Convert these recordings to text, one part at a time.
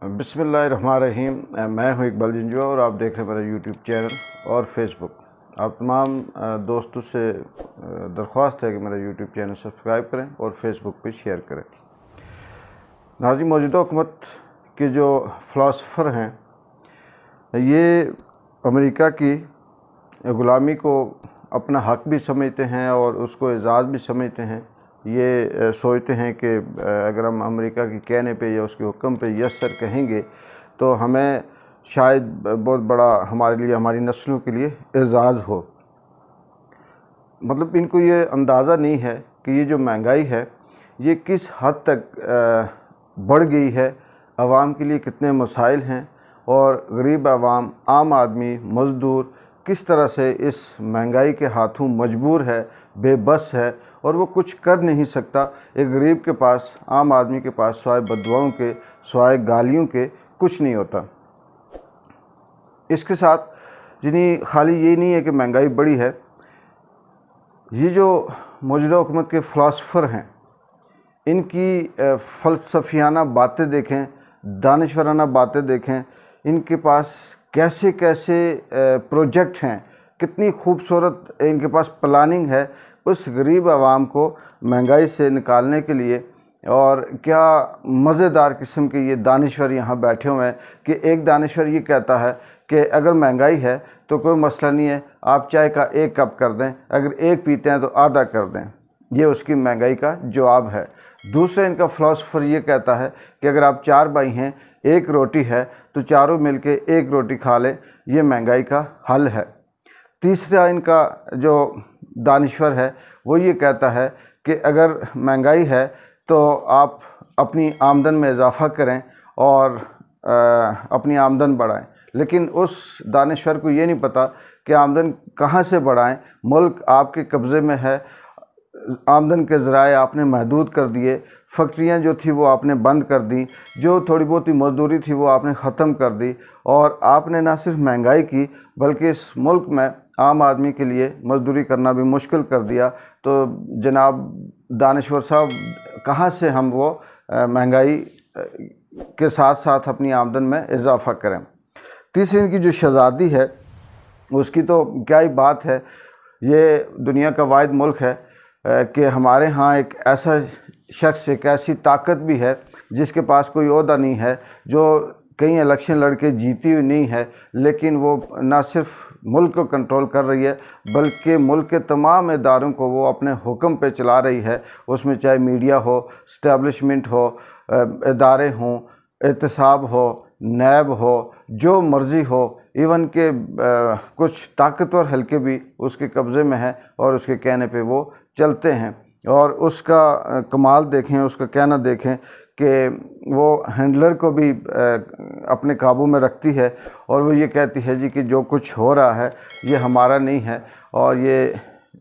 बिस्मिल्लाहिर्रहमानिर्रहीम। मैं हूं इकबाल जिंजू और आप देख रहे हैं मेरा यूट्यूब चैनल और फेसबुक। आप तमाम दोस्तों से दरख्वास्त है कि मेरा यूट्यूब चैनल सब्सक्राइब करें और फेसबुक पे शेयर करें। नाज़रीन, मौजूदा हुकूमत के जो फ़िलासफ़र हैं ये अमेरिका की ग़ुलामी को अपना हक़ भी समझते हैं और उसको एजाज़ भी समझते हैं। ये सोचते हैं कि अगर हम अमेरिका के कहने पे या उसके हुक्म पे यस सर कहेंगे तो हमें शायद बहुत बड़ा हमारे लिए, हमारी नस्लों के लिए एजाज़ हो। मतलब इनको ये अंदाज़ा नहीं है कि ये जो महंगाई है ये किस हद तक बढ़ गई है, आवाम के लिए कितने मसाइल हैं और गरीब आवाम, आम आदमी, मज़दूर किस तरह से इस महंगाई के हाथों मजबूर है, बेबस है और वो कुछ कर नहीं सकता। एक गरीब के पास, आम आदमी के पास सिवाय बददुआओं के, सिवाय गालियों के कुछ नहीं होता। इसके साथ जिन्हें खाली ये नहीं है कि महंगाई बढ़ी है, ये जो मौजूदा हुकूमत के फ़िलासफ़र हैं इनकी फ़लसफ़ियाना बातें देखें, दानिशवराना बातें देखें, इनके पास कैसे कैसे प्रोजेक्ट हैं, कितनी खूबसूरत इनके पास प्लानिंग है उस गरीब आवाम को महंगाई से निकालने के लिए। और क्या मज़ेदार किस्म के ये दानिश्वर यहाँ बैठे हुए हैं कि एक दानिश्वर ये कहता है कि अगर महंगाई है तो कोई मसला नहीं है, आप चाय का 1 कप कर दें, अगर 1 पीते हैं तो आधा कर दें। ये उसकी महंगाई का जवाब है। दूसरा इनका फ़िलासफ़र ये कहता है कि अगर आप 4 भाई हैं, 1 रोटी है तो चारों मिलके 1 रोटी खा लें, ये महंगाई का हल है। तीसरा इनका जो दानिश्वर है वो ये कहता है कि अगर महंगाई है तो आप अपनी आमदन में इजाफ़ा करें और अपनी आमदन बढ़ाएं। लेकिन उस दानिश्वर को ये नहीं पता कि आमदन कहाँ से बढ़ाएं। मुल्क आपके कब्ज़े में है, आमदन के ज़राए आपने महदूद कर दिए, फैक्ट्रियाँ जो थी वो आपने बंद कर दी, जो थोड़ी बहुत ही मजदूरी थी वो आपने ख़त्म कर दी और आपने ना सिर्फ महंगाई की बल्कि इस मुल्क में आम आदमी के लिए मजदूरी करना भी मुश्किल कर दिया। तो जनाब दानिश्वर साहब, कहाँ से हम वो महंगाई के साथ साथ अपनी आमदन में इजाफ़ा करें। तीसरी इनकी जो शहज़ादी है उसकी तो क्या ही बात है। ये दुनिया का वाहिद मुल्क है कि हमारे यहाँ एक ऐसा शख्स, एक ऐसी ताकत भी है जिसके पास कोई ओहदा नहीं है, जो कई इलेक्शन लड़के जीती हुई नहीं है, लेकिन वो ना सिर्फ मुल्क को कंट्रोल कर रही है बल्कि मुल्क के तमाम इदारों को वो अपने हुक्म पे चला रही है। उसमें चाहे मीडिया हो, इस्टेब्लिशमेंट हो, इदारे हों, एहतसाब हो, नैब हो, जो मर्ज़ी हो, इवन के कुछ ताकतवर हल्के भी उसके कब्ज़े में हैं और उसके कहने पे वो चलते हैं। और उसका कमाल देखें, उसका कहना देखें कि वो हैंडलर को भी अपने काबू में रखती है और वो ये कहती है जी कि जो कुछ हो रहा है ये हमारा नहीं है और ये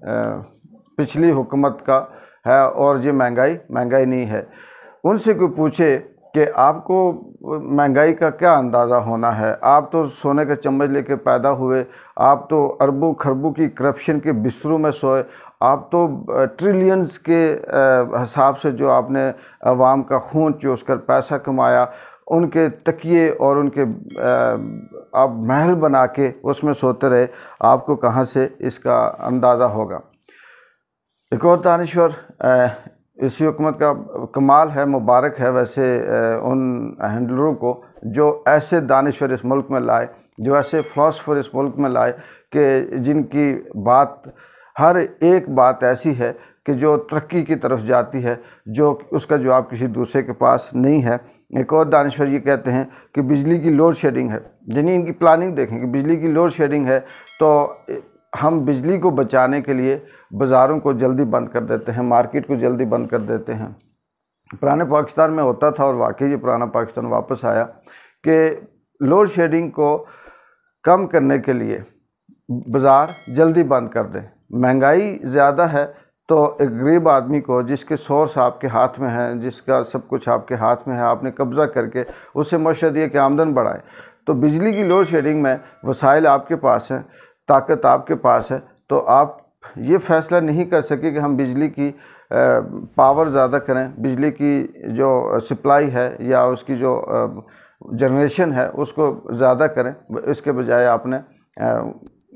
पिछली हुकूमत का है और ये महंगाई नहीं है। उनसे कोई पूछे कि आपको महंगाई का क्या अंदाज़ा होना है, आप तो सोने का चम्मच लेके पैदा हुए, आप तो अरबों खरबों की करप्शन के बिस्तरों में सोए, आप तो ट्रिलियंस के हिसाब से जो आपने अवाम का खून चूस कर पैसा कमाया, उनके तकिए और उनके आप महल बना के उसमें सोते रहे, आपको कहाँ से इसका अंदाज़ा होगा। एक और दानिश्वर, इसी हुकूमत का कमाल है, मुबारक है वैसे उन हैंडलरों को जो ऐसे दानिश्वर इस मुल्क में लाए, जो ऐसे फ़िलासफ़र इस मुल्क में लाए कि जिनकी बात, हर एक बात ऐसी है कि जो तरक्की की तरफ जाती है, जो उसका जवाब किसी दूसरे के पास नहीं है। एक और दानिश्वर ये कहते हैं कि बिजली की लोड शेडिंग है। जिन्हें इनकी प्लानिंग देखें कि बिजली की लोड शेडिंग है तो हम बिजली को बचाने के लिए बाज़ारों को जल्दी बंद कर देते हैं, मार्केट को जल्दी बंद कर देते हैं। पुराने पाकिस्तान में होता था और वाकई ये पुराना पाकिस्तान वापस आया कि लोड शेडिंग को कम करने के लिए बाज़ार जल्दी बंद कर दें। महंगाई ज़्यादा है तो एक गरीब आदमी को, जिसके सोर्स आपके हाथ में है, जिसका सब कुछ आपके हाथ में है, आपने कब्ज़ा करके उसे मशवरा दिया कि आमदन बढ़ाएं। तो बिजली की लोड शेडिंग में वसाइल आपके पास हैं, ताकत आपके पास है, तो आप ये फ़ैसला नहीं कर सके कि हम बिजली की पावर ज़्यादा करें, बिजली की जो सप्लाई है या उसकी जो जनरेशन है उसको ज़्यादा करें, इसके बजाय आपने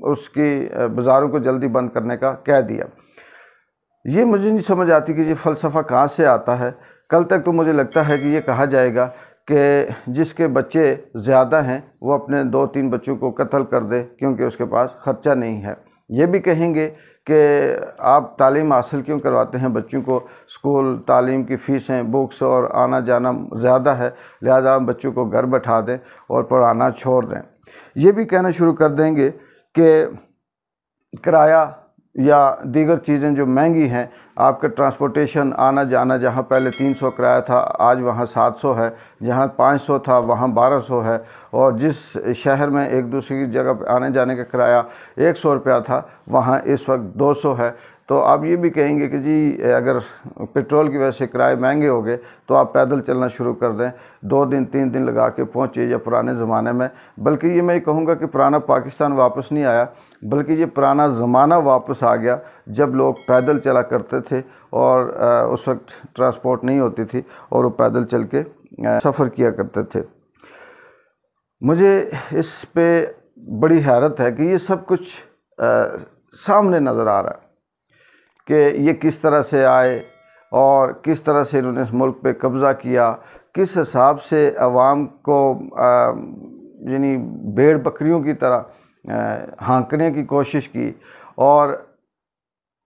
उसकी बाज़ारों को जल्दी बंद करने का कह दिया। ये मुझे नहीं समझ आती कि ये फ़लसफ़ा कहाँ से आता है। कल तक तो मुझे लगता है कि ये कहा जाएगा कि जिसके बच्चे ज़्यादा हैं वो अपने 2-3 बच्चों को कत्ल कर दे क्योंकि उसके पास ख़र्चा नहीं है। ये भी कहेंगे कि आप तालीम हासिल क्यों करवाते हैं बच्चों को, स्कूल तालीम की फ़ीसें, बुक्स और आना जाना ज़्यादा है, लिहाजा हम बच्चों को घर बैठा दें और पढ़ाना छोड़ दें। ये भी कहना शुरू कर देंगे कि किराया या दीगर चीज़ें जो महंगी हैं, आपका ट्रांसपोर्टेशन आना जाना जहाँ पहले 300 किराया था आज वहाँ 700 है, जहाँ 500 था वहाँ 1200 है, और जिस शहर में एक दूसरी जगह पर आने जाने का किराया 100 रुपया था वहाँ इस वक्त 200 है। तो आप ये भी कहेंगे कि जी अगर पेट्रोल की वजह से किराए महंगे हो गए तो आप पैदल चलना शुरू कर दें, 2 दिन 3 दिन लगा के पहुँचे, या पुराने ज़माने में। बल्कि ये मैं कहूँगा कि पुराना पाकिस्तान वापस नहीं आया, बल्कि ये पुराना ज़माना वापस आ गया जब लोग पैदल चला करते थे और उस वक्त ट्रांसपोर्ट नहीं होती थी और वो पैदल चल के सफ़र किया करते थे। मुझे इस पे बड़ी हैरत है कि ये सब कुछ सामने नज़र आ रहा है कि ये किस तरह से आए और किस तरह से इन्होंने इस मुल्क पे कब्ज़ा किया, किस हिसाब से अवाम को यानी भेड़ बकरियों की तरह हाँकने की कोशिश की, और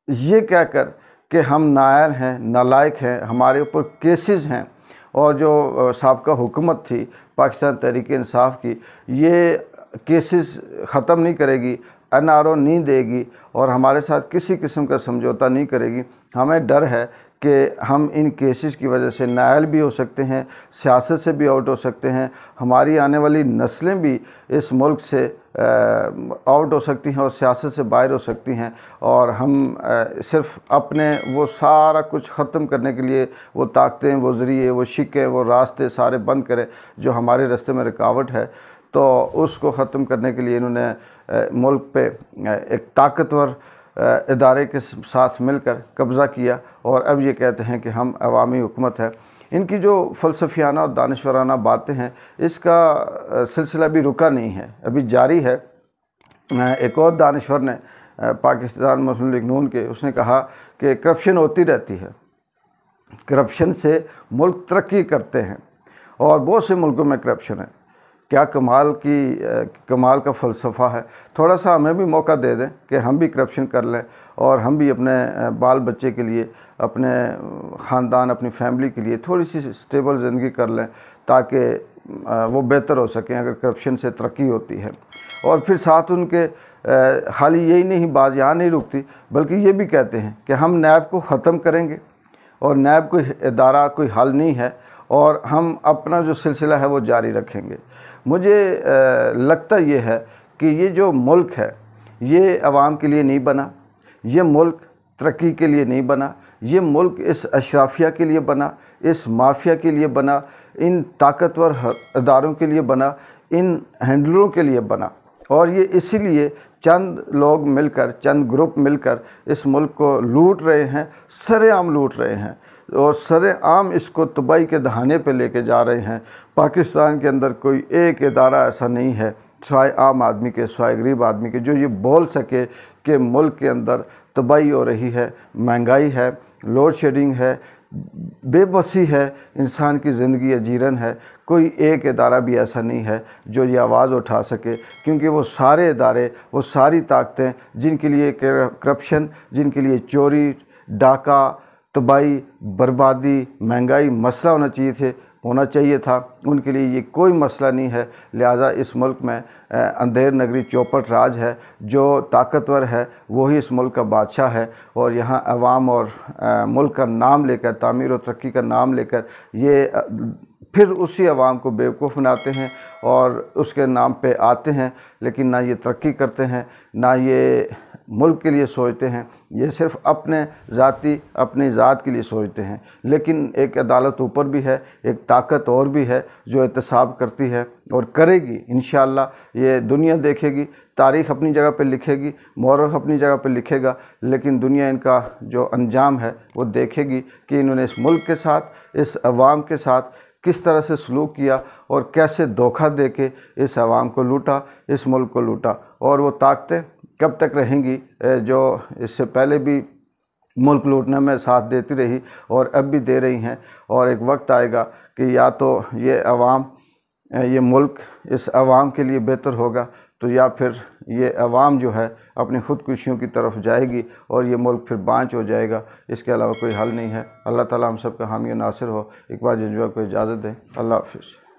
ये कहकर कि हम नाअहल हैं, नालायक हैं, हमारे ऊपर केसेस हैं, और जो साबका हुकूमत थी पाकिस्तान तहरीक इंसाफ की, ये केसेस ख़त्म नहीं करेगी, NRO नहीं देगी और हमारे साथ किसी किस्म का समझौता नहीं करेगी। हमें डर है कि हम इन केसेस की वजह से नाअहल भी हो सकते हैं, सियासत से भी आउट हो सकते हैं, हमारी आने वाली नस्लें भी इस मुल्क से आउट हो सकती हैं और सियासत से बाहर हो सकती हैं, और हम सिर्फ़ अपने वो सारा कुछ ख़त्म करने के लिए वो ताकतें, वो ज़रिए, वो शिकें, वो रास्ते सारे बंद करें जो हमारे रास्ते में रुकावट है। तो उसको ख़त्म करने के लिए इन्होंने मुल्क पे एक ताकतवर इदारे के साथ मिलकर कब्ज़ा किया, और अब ये कहते हैं कि हम अवामी हुकूमत है। इनकी जो फ़लसफ़ियाना और दानिशवराना बातें हैं, इसका सिलसिला भी रुका नहीं है, अभी जारी है। एक और दानिशवर ने पाकिस्तान मुस्लिम लीग नून के, उसने कहा कि करप्शन होती रहती है, करप्शन से मुल्क तरक्की करते हैं, और बहुत से मुल्कों में करप्शन है। क्या कमाल का फ़लसफ़ा है। थोड़ा सा हमें भी मौका दे दें कि हम भी करप्शन कर लें और हम भी अपने बाल बच्चे के लिए, अपने ख़ानदान, अपनी फैमिली के लिए थोड़ी सी स्टेबल ज़िंदगी कर लें ताकि वो बेहतर हो सकें अगर करप्शन से तरक्की होती है। और फिर साथ उनके खाली यही नहीं, बात यहाँ नहीं रुकती, बल्कि ये भी कहते हैं कि हम नैब को ख़त्म करेंगे, और नैब कोई इदारा, कोई हल नहीं है, और हम अपना जो सिलसिला है वो जारी रखेंगे। मुझे लगता ये है कि ये जो मुल्क है ये अवाम के लिए नहीं बना, ये मुल्क तरक्की के लिए नहीं बना, ये मुल्क इस अशराफिया के लिए बना, इस माफिया के लिए बना, इन ताकतवर इदारों के लिए बना, इन हैंडलरों के लिए बना। और ये इसीलिए चंद लोग मिलकर, चंद ग्रुप मिलकर इस मुल्क को लूट रहे हैं, सरेआम लूट रहे हैं, और सरेआम इसको तबाही के दहाने पे लेके जा रहे हैं। पाकिस्तान के अंदर कोई एक इदारा ऐसा नहीं है सिवाय आम आदमी के, सिवाय गरीब आदमी के, जो ये बोल सके कि मुल्क के अंदर तबाही हो रही है, महंगाई है, लोड शेडिंग है, बेबसी है, इंसान की ज़िंदगी अजीरन है। कोई एक इदारा भी ऐसा नहीं है जो ये आवाज़ उठा सके, क्योंकि वो सारे इदारे, वो सारी ताकतें जिनके लिए करप्शन, जिनके लिए चोरी, डाका, तबाही, बर्बादी, महंगाई मसला होना चाहिए था, उनके लिए ये कोई मसला नहीं है। लिहाजा इस मुल्क में अंधेर नगरी चौपट राज है, जो ताकतवर है वही इस मुल्क का बादशाह है, और यहाँ अवाम और मुल्क का नाम लेकर, तामीर और तरक्की का नाम लेकर ये फिर उसी अवाम को बेवकूफ़ बनाते हैं और उसके नाम पे आते हैं, लेकिन ना ये तरक्की करते हैं, ना ये मुल्क के लिए सोचते हैं, ये सिर्फ़ अपनी ज़ात के लिए सोचते हैं। लेकिन एक अदालत ऊपर भी है, एक ताकत और भी है जो एहतसाब करती है और करेगी। इंशाअल्लाह ये दुनिया देखेगी, तारीख़ अपनी जगह पे लिखेगी, मौरख़ अपनी जगह पे लिखेगा, लेकिन दुनिया इनका जो अंजाम है वो देखेगी कि इन्होंने इस मुल्क के साथ, इस अवाम के साथ किस तरह से सलूक किया और कैसे धोखा दे के इस आवाम को लूटा, इस मुल्क को लूटा। और वो ताकतें कब तक रहेंगी जो इससे पहले भी मुल्क लूटने में साथ देती रही और अब भी दे रही हैं। और एक वक्त आएगा कि या तो ये मुल्क इस आवाम के लिए बेहतर होगा, तो या फिर ये अवाम जो है अपनी ख़ुदकुशियों की तरफ जाएगी और ये मुल्क फिर बांझ हो जाएगा। इसके अलावा कोई हल नहीं है। अल्लाह ताला हम सब का हामी नासिर हो। इकबाल जंजुआ को इजाज़त दें। अल्लाह हाफ़िज़।